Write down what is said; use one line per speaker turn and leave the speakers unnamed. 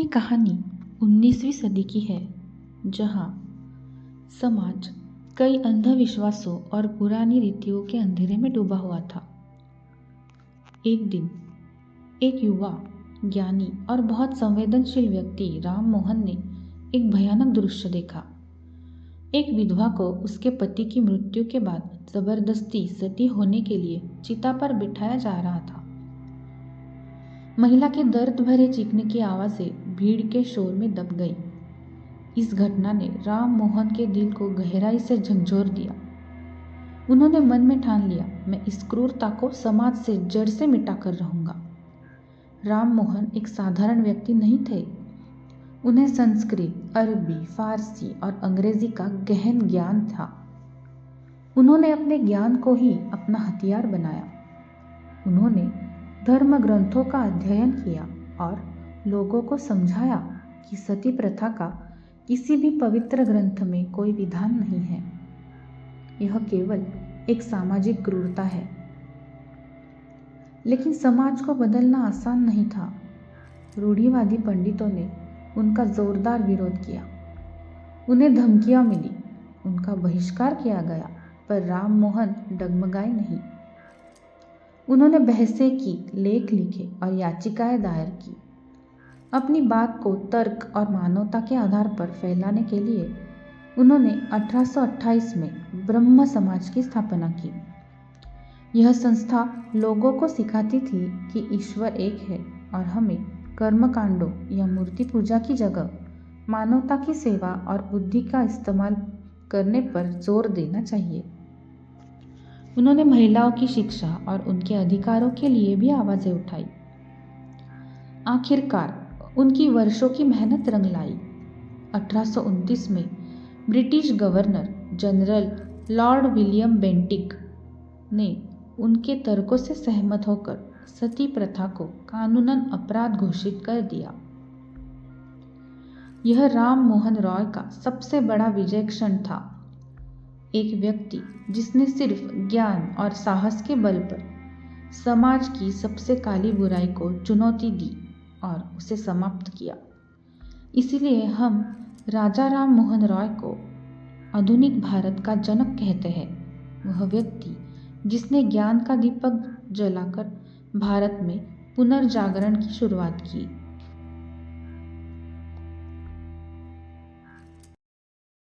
ये कहानी 19वीं सदी की है, जहाँ समाज कई अंधविश्वासों और पुरानी रीतियों के अंधेरे में डूबा हुआ था। एक दिन एक युवा, ज्ञानी और बहुत संवेदनशील व्यक्ति राम मोहन ने एक भयानक दृश्य देखा। एक विधवा को उसके पति की मृत्यु के बाद जबरदस्ती सती होने के लिए चिता पर बिठाया जा रहा था। महिला के दर्द भरे चीखने की आवाज़ें भीड़ के शोर में दब गई। इस घटना ने राम मोहन के दिल को गहराई से झकझोर दिया। उन्होंने मन में ठान लिया, मैं इस क्रूरता को समाज से जड़ से मिटा कर रहूंगा। राम मोहन एक साधारण व्यक्ति नहीं थे। उन्हें संस्कृत, अरबी, फारसी और अंग्रेजी का गहन ज्ञान था। उन्होंने अपने ज्ञान को ही अपना हथियार बनाया। उन्होंने धर्म ग्रंथों का अध्ययन किया और लोगों को समझाया कि सती प्रथा का किसी भी पवित्र ग्रंथ में कोई विधान नहीं है। यह केवल एक सामाजिक क्रूरता है। लेकिन समाज को बदलना आसान नहीं था। रूढ़िवादी पंडितों ने उनका जोरदार विरोध किया। उन्हें धमकियां मिली, उनका बहिष्कार किया गया, पर राम मोहन डगमगाए नहीं। उन्होंने बहसें की, लेख लिखे और याचिकाएं दायर की। अपनी बात को तर्क और मानवता के आधार पर फैलाने के लिए उन्होंने 1828 में ब्रह्म समाज की स्थापना की। यह संस्था लोगों को सिखाती थी कि ईश्वर एक है और हमें कर्मकांडों या मूर्ति पूजा की जगह मानवता की सेवा और बुद्धि का इस्तेमाल करने पर जोर देना चाहिए। उन्होंने महिलाओं की शिक्षा और उनके अधिकारों के लिए भी आवाज़ें उठाई। आखिरकार उनकी वर्षों की मेहनत रंग लाई। 1829 में British governor general Lord William Bentinck ने उनके तर्कों से सहमत होकर सती प्रथा को कानूनन अपराध घोषित कर दिया। यह राम मोहन रॉय का सबसे बड़ा विजय क्षण था। एक व्यक्ति जिसने सिर्फ ज्ञान और साहस के बल पर समाज की सबसे काली बुराई को चुनौती दी और उसे समाप्त किया। इसीलिए हम राजा राम मोहन रॉय को आधुनिक भारत का जनक कहते हैं। वह व्यक्ति जिसने ज्ञान का दीपक जलाकर भारत में पुनर्जागरण की शुरुआत की।